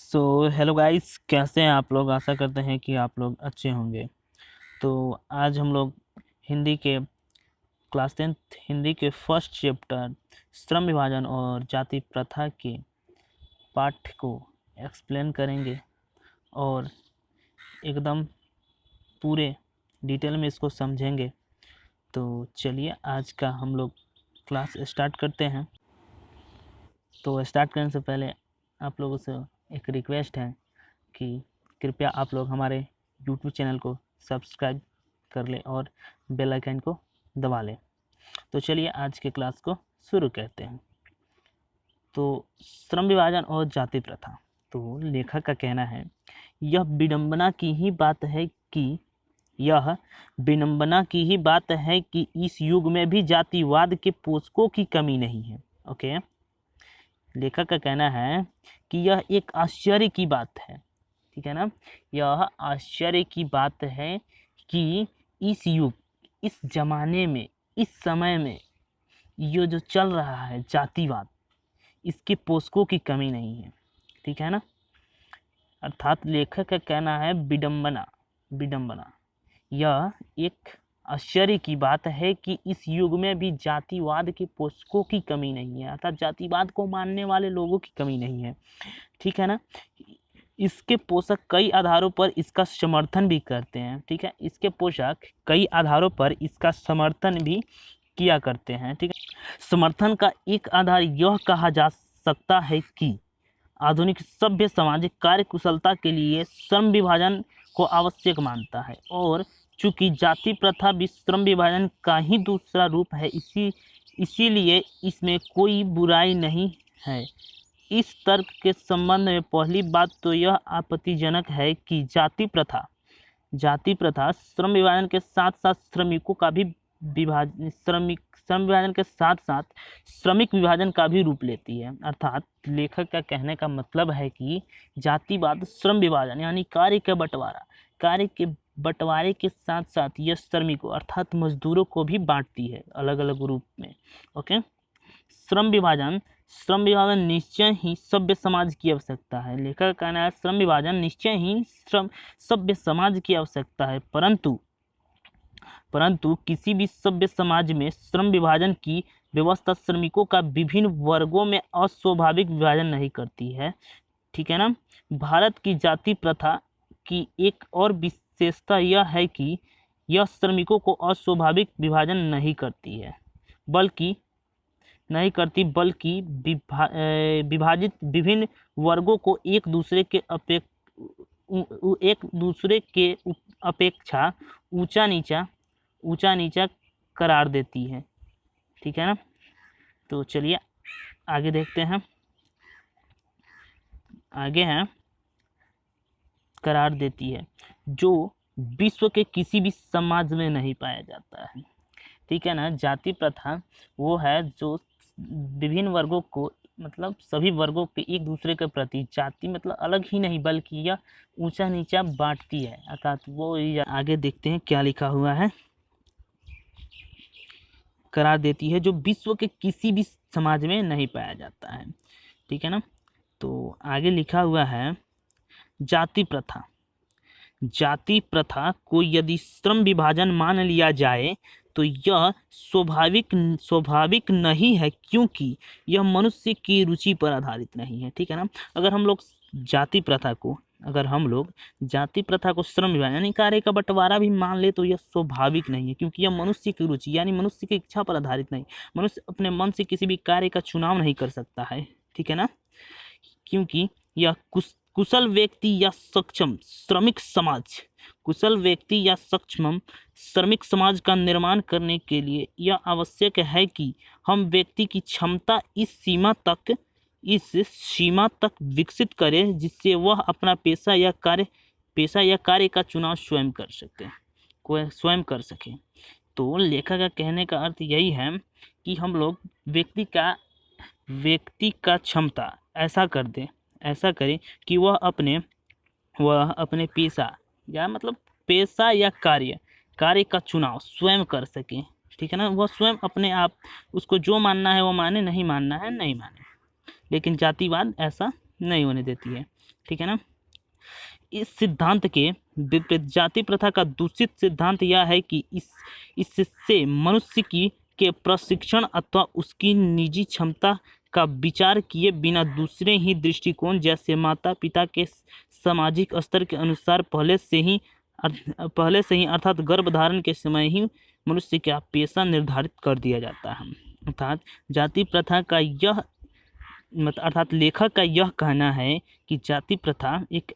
So hello guys, कैसे हैं आप लोग। आशा करते हैं कि आप लोग अच्छे होंगे। तो आज हम लोग हिंदी के क्लास 10th हिंदी के फर्स्ट चैप्टर श्रम विभाजन और जाति प्रथा के पाठ को एक्सप्लेन करेंगे और एकदम पूरे डिटेल में इसको समझेंगे। तो चलिए आज का हम लोग क्लास स्टार्ट करते हैं। तो स्टार्ट करने से पहले आप लोगों से एक रिक्वेस्ट है कि कृपया आप लोग हमारे यूट्यूब चैनल को सब्सक्राइब कर लें और बेल आइकन को दबा लें। तो चलिए आज के क्लास को शुरू करते हैं। तो श्रम विभाजन और जाति प्रथा, तो लेखक का कहना है, यह विडंबना की ही बात है कि इस युग में भी जातिवाद के पोषकों की कमी नहीं है। ओके, लेखक का कहना है कि यह एक आश्चर्य की बात है, ठीक है ना। यह आश्चर्य की बात है कि इस युग, इस जमाने में, इस समय में ये जो चल रहा है जातिवाद, इसके पोषकों की कमी नहीं है, ठीक है ना। अर्थात लेखक का कहना है विडंबना यह एक आश्चर्य की बात है कि इस युग में भी जातिवाद के पोषकों की कमी नहीं है, अर्थात जातिवाद को मानने वाले लोगों की कमी नहीं है, ठीक है ना। इसके पोषक कई आधारों पर इसका समर्थन भी करते हैं, ठीक है। इसके पोषक कई आधारों पर इसका समर्थन भी किया करते हैं, ठीक है। समर्थन का एक आधार यह कहा जा सकता है कि आधुनिक सभ्य समाज कार्य कुशलता के लिए श्रम विभाजन को आवश्यक मानता है, और चूंकि जाति प्रथा भी श्रम विभाजन का ही दूसरा रूप है, इसीलिए इसमें कोई बुराई नहीं है। इस तर्क के संबंध में पहली बात तो यह आपत्तिजनक है कि जाति प्रथा श्रम विभाजन के साथ साथ श्रमिकों का भी श्रमिक विभाजन का भी रूप लेती है। अर्थात लेखक का कहने का मतलब है कि जातिवाद श्रम विभाजन यानी कार्य के बंटवारे के साथ साथ यह श्रमिकों अर्थात मजदूरों को भी बांटती है अलग अलग रूप में। ओके, श्रम विभाजन निश्चय ही सभ्य समाज की आवश्यकता है। लेखक का कहना है श्रम विभाजन निश्चय ही सभ्य समाज की आवश्यकता है, परंतु किसी भी सभ्य समाज में श्रम विभाजन की व्यवस्था श्रमिकों का विभिन्न वर्गों में अस्वाभाविक विभाजन नहीं करती है, ठीक है ना। भारत की जाति प्रथा की एक और विशेषता यह है कि यह श्रमिकों को अस्वाभाविक विभाजन नहीं करती, बल्कि विभाजित विभिन्न वर्गों को एक दूसरे के अपेक्षा ऊंचा नीचा करार देती है, ठीक है ना। तो चलिए आगे देखते हैं। आगे हैं, करार देती है जो विश्व के किसी भी समाज में नहीं पाया जाता है, ठीक है ना। जाति प्रथा वो है जो विभिन्न वर्गों को, मतलब सभी वर्गों के एक दूसरे के प्रति, जाति मतलब अलग ही नहीं बल्कि यह ऊंचा नीचा बांटती है, अर्थात वो। आगे देखते हैं क्या लिखा हुआ है। करार देती है जो विश्व के किसी भी समाज में नहीं पाया जाता है, ठीक है ना। तो आगे लिखा हुआ है, जाति प्रथा को यदि श्रम विभाजन मान लिया जाए तो यह स्वाभाविक नहीं है, क्योंकि यह मनुष्य की रुचि पर आधारित नहीं है, ठीक है ना। अगर हम लोग जाति प्रथा को श्रम विभाजन यानी कार्य का बंटवारा भी मान ले तो यह स्वाभाविक नहीं है, क्योंकि यह मनुष्य की रुचि यानी मनुष्य की इच्छा पर आधारित नहीं। मनुष्य अपने मन से किसी भी कार्य का चुनाव नहीं कर सकता है, ठीक है ना, क्योंकि यह कुशल व्यक्ति या सक्षम श्रमिक समाज का निर्माण करने के लिए यह आवश्यक है कि हम व्यक्ति की क्षमता इस सीमा तक विकसित करें जिससे वह अपना पेशा या कार्य का चुनाव स्वयं कर सके। तो लेखक का कहने का अर्थ यही है कि हम लोग व्यक्ति का क्षमता ऐसा करें कि वह अपने पेशा या कार्य का चुनाव स्वयं कर सके, ठीक है ना। वह स्वयं अपने आप उसको जो मानना है वो माने, नहीं मानना है नहीं माने, लेकिन जातिवाद ऐसा नहीं होने देती है, ठीक है ना। इस सिद्धांत के विपरीत जाति प्रथा का दूषित सिद्धांत यह है कि इससे मनुष्य की के प्रशिक्षण अथवा उसकी निजी क्षमता का विचार किए बिना दूसरे ही दृष्टिकोण जैसे माता पिता के सामाजिक स्तर के अनुसार पहले से ही अर्थात गर्भधारण के समय ही मनुष्य का पेशा निर्धारित कर दिया जाता है। अर्थात जाति प्रथा का यह अर्थात लेखक का यह कहना है कि जाति प्रथा एक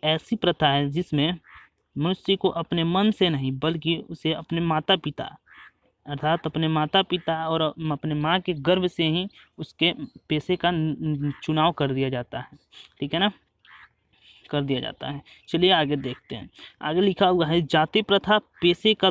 ऐसी प्रथा है जिसमें मनुष्य को अपने मन से नहीं बल्कि उसे अपने माता पिता अर्थात अपने माता पिता और अपने माँ के गर्भ से ही उसके पेशे का चुनाव कर दिया जाता है। ठीक है ना, कर दिया जाता है। चलिए आगे देखते हैं। आगे लिखा हुआ है जाति प्रथा पेशे का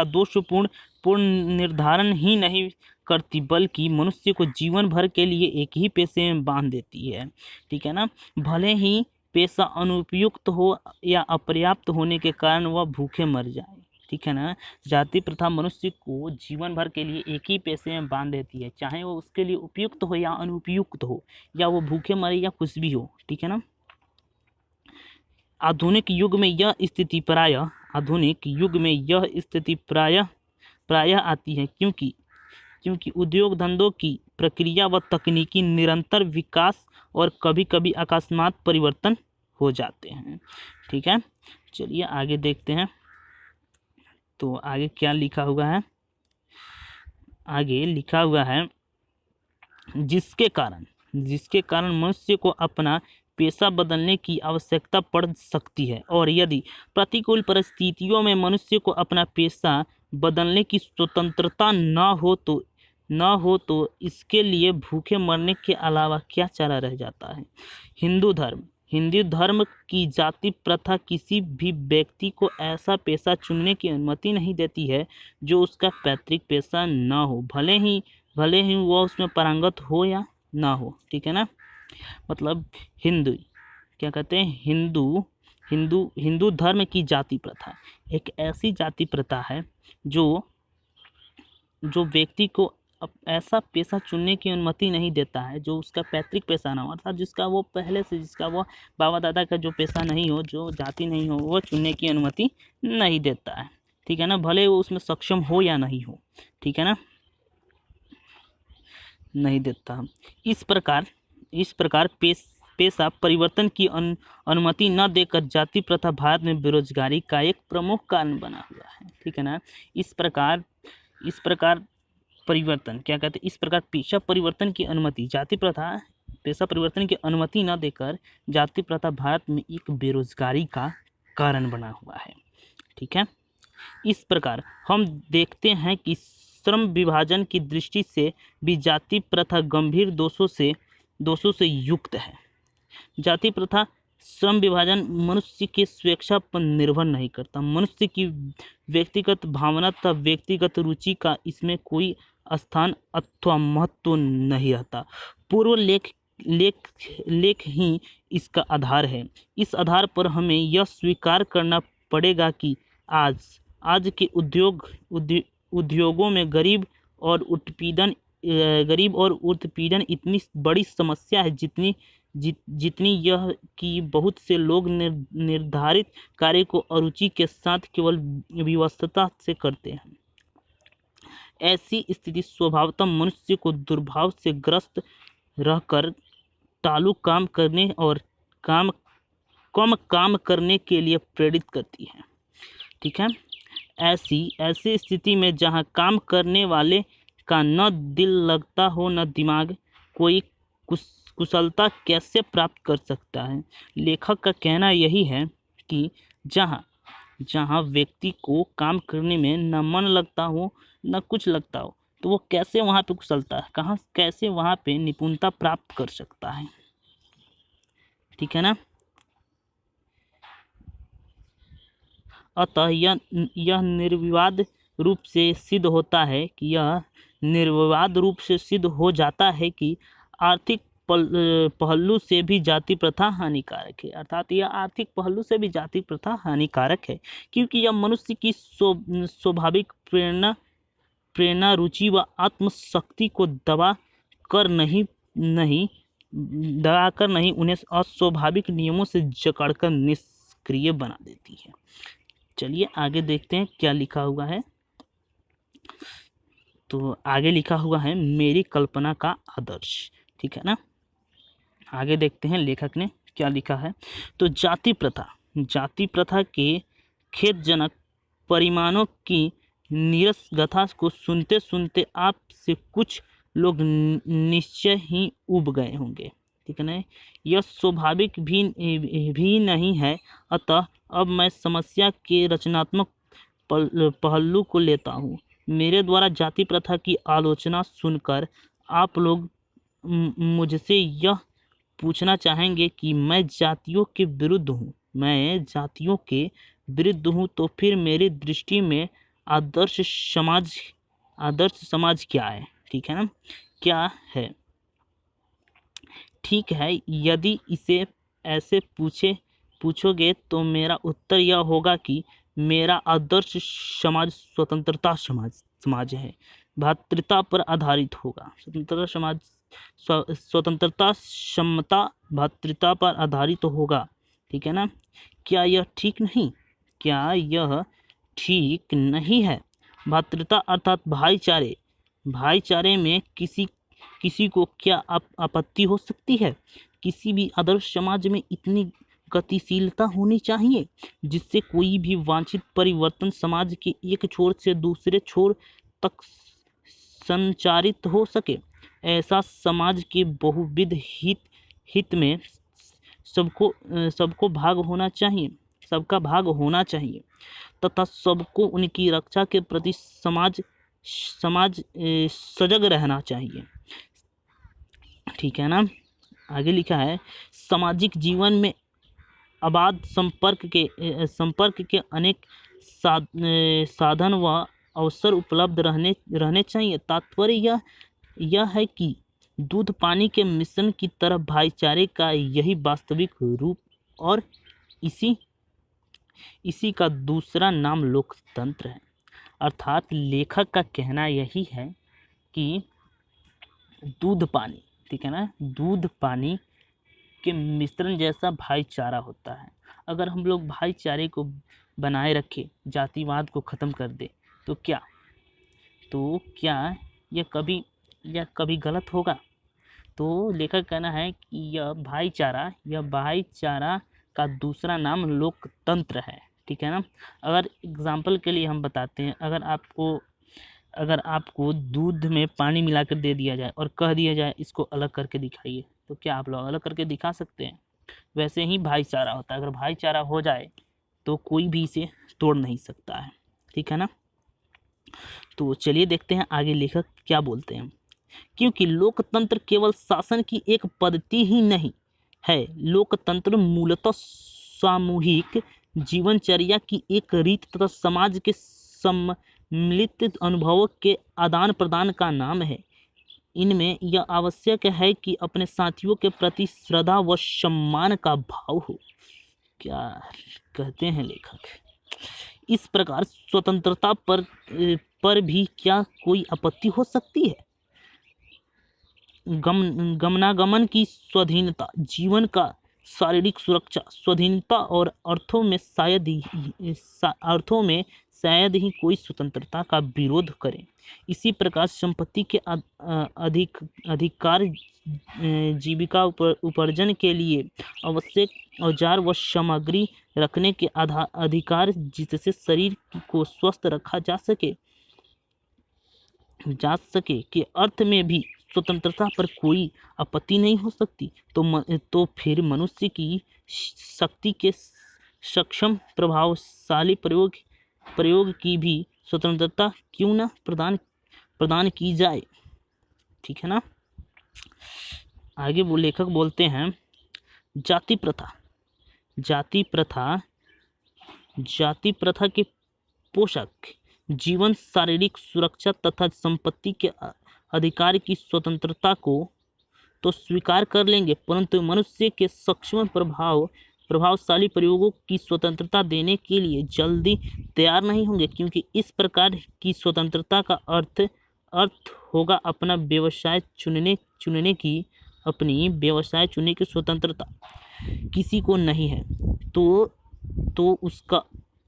दोषपूर्ण पूर्ण निर्धारण ही नहीं करती बल्कि मनुष्य को जीवन भर के लिए एक ही पेशे में बांध देती है। ठीक है ना, भले ही पेशा अनुपयुक्त हो या अपर्याप्त होने के कारण वह भूखे मर जाए। ठीक है ना, जाति प्रथा मनुष्य को जीवन भर के लिए एक ही पेशे में बांध देती है, चाहे वो उसके लिए उपयुक्त हो या अनुपयुक्त हो, या वो भूखे मरे या कुछ भी हो। ठीक है ना, आधुनिक युग में यह स्थिति प्रायः आती है क्योंकि उद्योग धंधों की प्रक्रिया व तकनीकी निरंतर विकास और कभी कभी अकस्मात परिवर्तन हो जाते हैं। ठीक है, चलिए आगे देखते हैं। तो आगे क्या लिखा हुआ है? आगे लिखा हुआ है जिसके कारण मनुष्य को अपना पेशा बदलने की आवश्यकता पड़ सकती है, और यदि प्रतिकूल परिस्थितियों में मनुष्य को अपना पेशा बदलने की स्वतंत्रता न हो तो इसके लिए भूखे मरने के अलावा क्या चारा रह जाता है। हिंदू धर्म की जाति प्रथा किसी भी व्यक्ति को ऐसा पेशा चुनने की अनुमति नहीं देती है जो उसका पैतृक पेशा न हो, भले ही वह उसमें पारंगत हो या ना हो। ठीक है ना, मतलब हिंदू धर्म की जाति प्रथा एक ऐसी जाति प्रथा है जो व्यक्ति को ऐसा पेशा चुनने की अनुमति नहीं देता है जो उसका पैतृक पेशा ना हो, अर्थात जिसका वो बाबा दादा का जो पेशा नहीं हो, जो जाति नहीं हो, वो चुनने की अनुमति नहीं देता है। ठीक है ना, भले वो उसमें सक्षम हो या नहीं हो। ठीक है ना, नहीं देता। इस प्रकार पेशा परिवर्तन की अनुमति न देकर जाति प्रथा भारत में बेरोजगारी का एक प्रमुख कारण बना हुआ है। ठीक है ना, इस प्रकार परिवर्तन क्या कहते हैं, इस प्रकार पेशा परिवर्तन की अनुमति पेशा परिवर्तन की अनुमति न देकर जाति प्रथा भारत में एक बेरोजगारी का कारण बना हुआ है। ठीक है, इस प्रकार हम देखते हैं कि श्रम विभाजन की दृष्टि से भी जाति प्रथा गंभीर दोषों से युक्त है। जाति प्रथा श्रम विभाजन मनुष्य की स्वेच्छा पर निर्भर नहीं करता, मनुष्य की व्यक्तिगत भावना तथा व्यक्तिगत रुचि का इसमें कोई स्थान अथवा महत्व नहीं रहता। पूर्व लेख ही इसका आधार है। इस आधार पर हमें यह स्वीकार करना पड़ेगा कि आज के उद्योगों में गरीब और उत्पीड़न इतनी बड़ी समस्या है जितनी यह कि बहुत से लोग निर्धारित कार्य को अरुचि के साथ केवल विवशता से करते हैं। ऐसी स्थिति स्वभावतः मनुष्य को दुर्भाव से ग्रस्त रहकर टालू काम करने और कम काम करने के लिए प्रेरित करती है। ठीक है, ऐसी स्थिति में जहाँ काम करने वाले का न दिल लगता हो न दिमाग, कोई कुशलता कैसे प्राप्त कर सकता है। लेखक का कहना यही है कि जहाँ व्यक्ति को काम करने में न मन लगता हो न कुछ लगता हो, तो वो कैसे वहाँ पे कुशलता कैसे वहाँ पे निपुणता प्राप्त कर सकता है। ठीक है ना, अतः यह निर्विवाद रूप से सिद्ध हो जाता है कि आर्थिक पहलू से भी जाति प्रथा हानिकारक है। अर्थात यह आर्थिक पहलू से भी जाति प्रथा हानिकारक है, क्योंकि यह मनुष्य की स्वाभाविक प्रेरणा, रुचि व आत्मशक्ति को दबा कर नहीं नहीं दबाकर नहीं, उन्हें अस्वाभाविक नियमों से जकड़कर निष्क्रिय बना देती है। चलिए आगे देखते हैं क्या लिखा हुआ है। तो आगे लिखा हुआ है मेरी कल्पना का आदर्श, ठीक है ना। आगे देखते हैं लेखक ने क्या लिखा है। तो जाति प्रथा के खेदजनक परिमाणों की नीरस गाथा को सुनते सुनते आप से कुछ लोग निश्चय ही उब गए होंगे, ठीक है ना। यह स्वाभाविक भी नहीं है। अतः अब मैं समस्या के रचनात्मक पहलू को लेता हूँ। मेरे द्वारा जाति प्रथा की आलोचना सुनकर आप लोग मुझसे यह पूछना चाहेंगे कि मैं जातियों के विरुद्ध हूँ, तो फिर मेरी दृष्टि में आदर्श समाज क्या है, ठीक है ना, क्या है। ठीक है, यदि इसे ऐसे पूछोगे तो मेरा उत्तर यह होगा कि मेरा आदर्श समाज स्वतंत्रता समाज है, भ्रातृता पर आधारित होगा। स्वतंत्रता समता भ्रातृता पर आधारित होगा, ठीक है ना। क्या यह ठीक नहीं है। भ्रातृता अर्थात भाईचारे में किसी को क्या आपत्ति हो सकती है। किसी भी आदर्श समाज में इतनी गतिशीलता होनी चाहिए जिससे कोई भी वांछित परिवर्तन समाज के एक छोर से दूसरे छोर तक संचारित हो सके। ऐसा समाज के बहुविध हित में सबका भाग होना चाहिए तथा सबको उनकी रक्षा के प्रति समाज सजग रहना चाहिए, ठीक है ना। आगे लिखा है सामाजिक जीवन में अबाध संपर्क के अनेक साधन व अवसर उपलब्ध रहने चाहिए। तात्पर्य यह है कि दूध पानी के मिश्रण की तरह भाईचारे का यही वास्तविक रूप और इसी का दूसरा नाम लोकतंत्र है। अर्थात लेखक का कहना यही है कि दूध पानी, ठीक है ना, दूध पानी के मिश्रण जैसा भाईचारा होता है। अगर हम लोग भाईचारे को बनाए रखें, जातिवाद को ख़त्म कर दे तो क्या यह कभी गलत होगा। तो लेखक कहना है कि यह भाईचारा का दूसरा नाम लोकतंत्र है, ठीक है ना। अगर एग्जाम्पल के लिए हम बताते हैं, अगर आपको दूध में पानी मिलाकर दे दिया जाए और कह दिया जाए इसको अलग करके दिखाइए, तो क्या आप लोग अलग करके दिखा सकते हैं। वैसे ही भाईचारा होता है, अगर भाईचारा हो जाए तो कोई भी इसे तोड़ नहीं सकता है, ठीक है ना। तो चलिए देखते हैं आगे लेखक क्या बोलते हैं। क्योंकि लोकतंत्र केवल शासन की एक पद्धति ही नहीं है, लोकतंत्र मूलतः सामूहिक जीवनचर्या की एक रीत तथा समाज के सम्मिलित अनुभवों के आदान प्रदान का नाम है। इनमें यह आवश्यक है कि अपने साथियों के प्रति श्रद्धा व सम्मान का भाव हो। क्या कहते हैं लेखक। इस प्रकार स्वतंत्रता पर भी क्या कोई आपत्ति हो सकती है। गमनागमन की स्वाधीनता, जीवन का शारीरिक सुरक्षा, स्वाधीनता और अर्थों में शायद ही कोई स्वतंत्रता का विरोध करे। इसी प्रकार संपत्ति के अधिकार, जीविका उपार्जन के लिए आवश्यक औजार व सामग्री रखने के अधिकार जिससे शरीर को स्वस्थ रखा जा सके के अर्थ में भी स्वतंत्रता पर कोई आपत्ति नहीं हो सकती। तो फिर मनुष्य की शक्ति के सक्षम प्रभावशाली प्रयोग की भी स्वतंत्रता क्यों न प्रदान की जाए, ठीक है ना। आगे वो लेखक बोलते हैं जाति प्रथा के पोषक जीवन, शारीरिक सुरक्षा तथा संपत्ति के अधिकार की स्वतंत्रता को तो स्वीकार कर लेंगे, परंतु मनुष्य के सक्षम प्रभावशाली प्रयोगों की स्वतंत्रता देने के लिए जल्दी तैयार नहीं होंगे, क्योंकि इस प्रकार की स्वतंत्रता का अर्थ होगा अपना व्यवसाय चुनने की अपनी व्यवसाय चुनने की स्वतंत्रता किसी को नहीं है, तो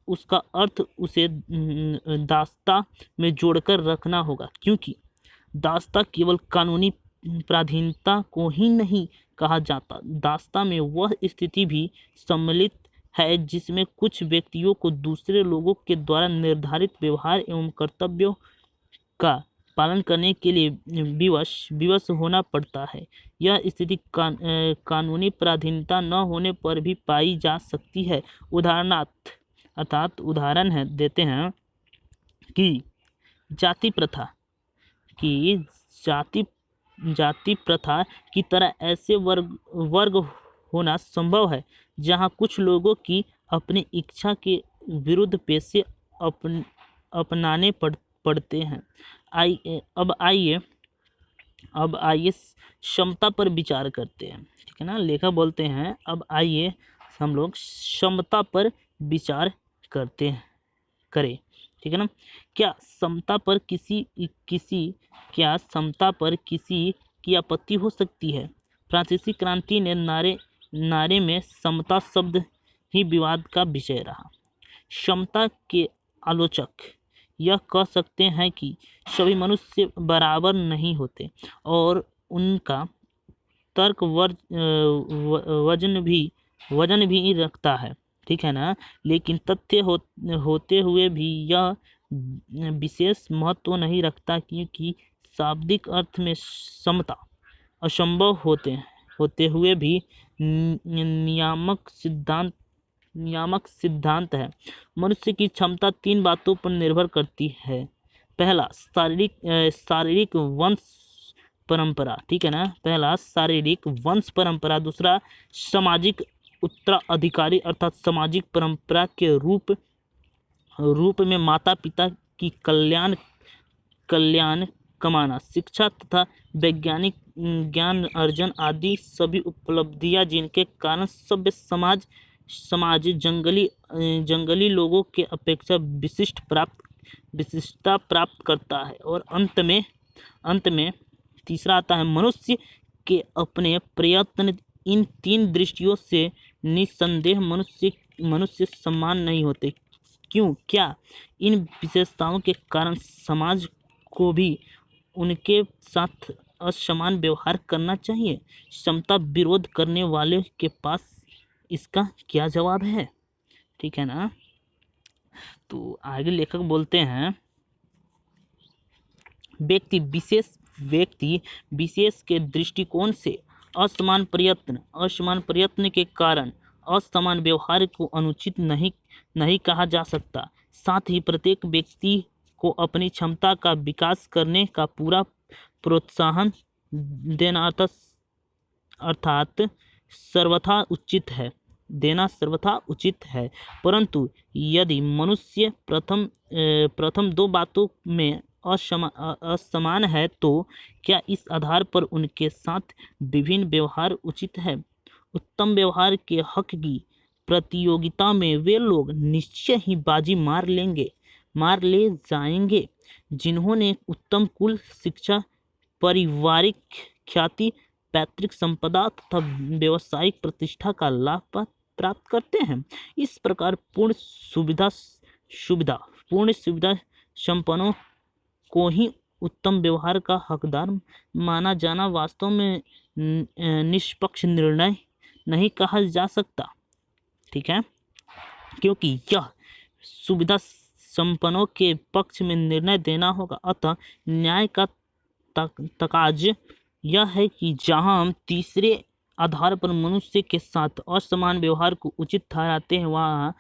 उसका अर्थ उसे दास्ता में जोड़कर रखना होगा, क्योंकि दास्ता केवल कानूनी प्राधीनता को ही नहीं कहा जाता। दास्ता में वह स्थिति भी सम्मिलित है जिसमें कुछ व्यक्तियों को दूसरे लोगों के द्वारा निर्धारित व्यवहार एवं कर्तव्यों का पालन करने के लिए विवश होना पड़ता है। यह स्थिति कानूनी प्राधीनता न होने पर भी पाई जा सकती है। उदाहरण देते हैं कि जाति प्रथा की तरह ऐसे वर्ग होना संभव है जहां कुछ लोगों की अपनी इच्छा के विरुद्ध पेशे अपनाने पड़ते हैं। अब आइए क्षमता पर विचार करते हैं, ठीक है ना। लेखक बोलते हैं अब आइए हम लोग क्षमता पर विचार करें, ठीक है ना। क्या क्षमता पर किसी की आपत्ति हो सकती है? फ्रांसीसी क्रांति ने नारे में समता शब्द ही विवाद का विषय रहा। क्षमता के आलोचक यह कह सकते हैं कि सभी मनुष्य बराबर नहीं होते और उनका तर्क वजन भी रखता है, ठीक है ना। लेकिन तथ्य होते हुए भी यह विशेष महत्व नहीं रखता, क्योंकि शाब्दिक अर्थ में समता असंभव होते हुए भी नियामक सिद्धांत है। मनुष्य की क्षमता 3 बातों पर निर्भर करती है। पहला शारीरिक वंश परंपरा, ठीक है ना। पहला शारीरिक वंश परंपरा, दूसरा सामाजिक उत्तराधिकारी अर्थात सामाजिक परंपरा के रूप में माता पिता की कल्याण कमाना, शिक्षा तथा वैज्ञानिक ज्ञान अर्जन आदि सभी उपलब्धियां जिनके कारण सभ्य समाज जंगली लोगों के अपेक्षा विशिष्टता प्राप्त करता है। और अंत में तीसरा आता है मनुष्य के अपने प्रयत्न। इन 3 दृष्टियों से निस्संदेह मनुष्य समान नहीं होते। क्या इन विशेषताओं के कारण समाज को भी उनके साथ असमान व्यवहार करना चाहिए? क्षमता विरोध करने वाले के पास इसका क्या जवाब है, ठीक है ना। तो आगे लेखक बोलते हैं व्यक्ति विशेष के दृष्टिकोण से असमान प्रयत्न के कारण असमान व्यवहार को अनुचित नहीं कहा जा सकता। साथ ही प्रत्येक व्यक्ति को अपनी क्षमता का विकास करने का पूरा प्रोत्साहन देना अर्थात सर्वथा उचित है। परंतु यदि मनुष्य प्रथम 2 बातों में असमान है, तो क्या इस आधार पर उनके साथ विभिन्न व्यवहार उचित है? उत्तम व्यवहार के हक की प्रतियोगिता में वे लोग निश्चय ही बाजी मार ले जाएंगे जिन्होंने उत्तम कुल, शिक्षा, पारिवारिक ख्याति, पैतृक संपदा तथा व्यवसायिक प्रतिष्ठा का लाभ प्राप्त करते हैं। इस प्रकार पूर्ण सुविधा संपन्नों को ही उत्तम व्यवहार का हकदार माना जाना वास्तव में निष्पक्ष निर्णय नहीं कहा जा सकता, ठीक है, क्योंकि यह सुविधा संपन्नों के पक्ष में निर्णय देना होगा। अतः न्याय का तकाज यह है कि जहां हम तीसरे आधार पर मनुष्य के साथ असमान व्यवहार को उचित ठहराते हैं, वहां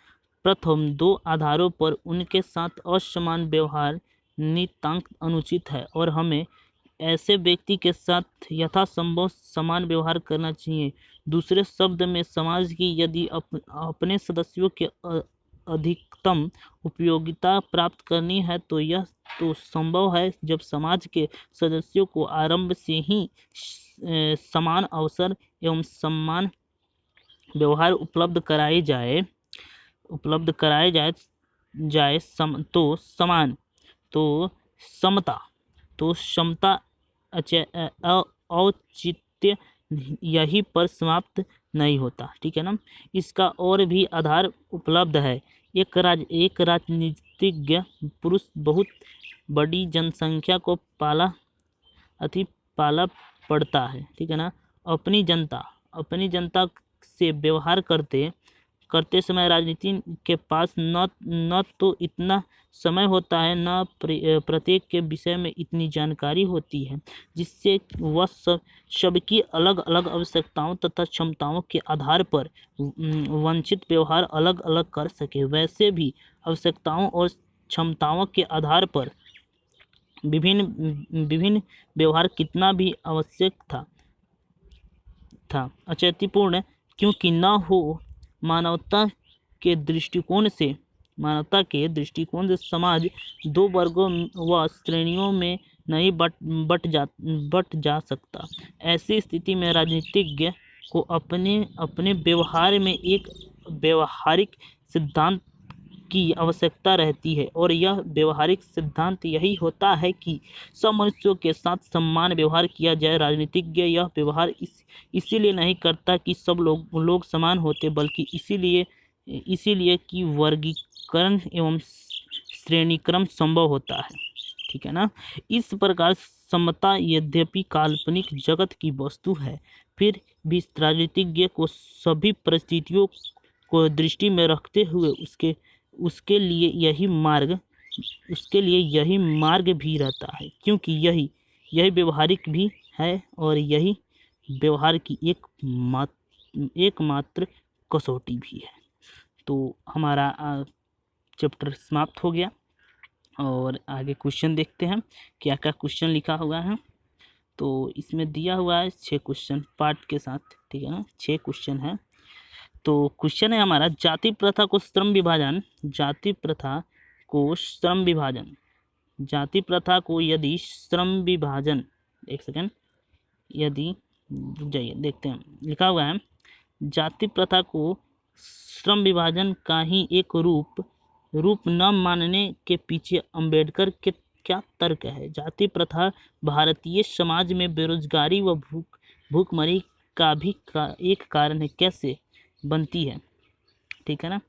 प्रथम 2 आधारों पर उनके साथ असमान व्यवहार नितांत अनुचित है और हमें ऐसे व्यक्ति के साथ यथासंभव समान व्यवहार करना चाहिए। दूसरे शब्द में समाज की यदि अपने सदस्यों के अधिकतम उपयोगिता प्राप्त करनी है, तो यह तो संभव है जब समाज के सदस्यों को आरंभ से ही समान अवसर एवं समान व्यवहार उपलब्ध कराए जाए समता, औचित्य यही पर समाप्त नहीं होता। ठीक है ना। इसका और भी आधार उपलब्ध है। एक राजनीतिज्ञ पुरुष बहुत बड़ी जनसंख्या को पाला पड़ता है। ठीक है ना। अपनी जनता से व्यवहार करते समय राजनीति के पास न तो इतना समय होता है, न प्रत्येक के विषय में इतनी जानकारी होती है जिससे वह सबकी अलग अलग आवश्यकताओं तथा क्षमताओं के आधार पर वांछित व्यवहार अलग अलग कर सके। वैसे भी आवश्यकताओं और क्षमताओं के आधार पर विभिन्न व्यवहार कितना भी आवश्यक था अचैतिपूर्ण क्योंकि न हो। मानवता के दृष्टिकोण से समाज दो वर्गों व श्रेणियों में नहीं बट जा सकता। ऐसी स्थिति में राजनीतिज्ञ को अपने व्यवहार में एक व्यवहारिक सिद्धांत की आवश्यकता रहती है और यह व्यवहारिक सिद्धांत यही होता है कि सब मनुष्यों के साथ समान व्यवहार किया जाए। राजनीतिज्ञ यह व्यवहार इसीलिए नहीं करता कि सब लोग समान होते, बल्कि इसीलिए कि वर्गीकरण एवं श्रेणीक्रम संभव होता है। ठीक है ना। इस प्रकार समता यद्यपि काल्पनिक जगत की वस्तु है, फिर भी राजनीतिज्ञ को सभी परिस्थितियों को दृष्टि में रखते हुए उसके लिए यही मार्ग भी रहता है, क्योंकि यही व्यवहारिक भी है और यही व्यवहार की एकमात्र कसौटी भी है। तो हमारा चैप्टर समाप्त हो गया और आगे क्वेश्चन देखते हैं क्या क्या क्वेश्चन लिखा हुआ है। तो इसमें दिया हुआ है 6 क्वेश्चन पार्ट के साथ। ठीक है ना। 6 क्वेश्चन है। तो क्वेश्चन है हमारा जाति प्रथा को श्रम विभाजन यदि श्रम विभाजन जाइए देखते हैं। लिखा हुआ है जाति प्रथा को श्रम विभाजन का ही एक रूप न मानने के पीछे अंबेडकर के क्या तर्क है। जाति प्रथा भारतीय समाज में बेरोजगारी व भूखमरी का भी एक कारण है। कैसे बनती है। ठीक है ना।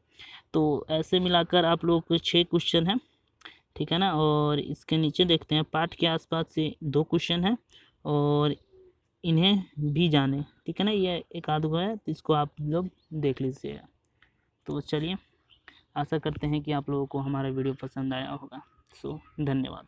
तो ऐसे मिलाकर आप लोग को 6 क्वेश्चन है। ठीक है ना। और इसके नीचे देखते हैं पाठ के आसपास से 2 क्वेश्चन है और इन्हें भी जाने। ठीक है ना। ये एक आध गो है, तो इसको आप लोग देख लीजिएगा। तो चलिए, आशा करते हैं कि आप लोगों को हमारा वीडियो पसंद आया होगा। धन्यवाद।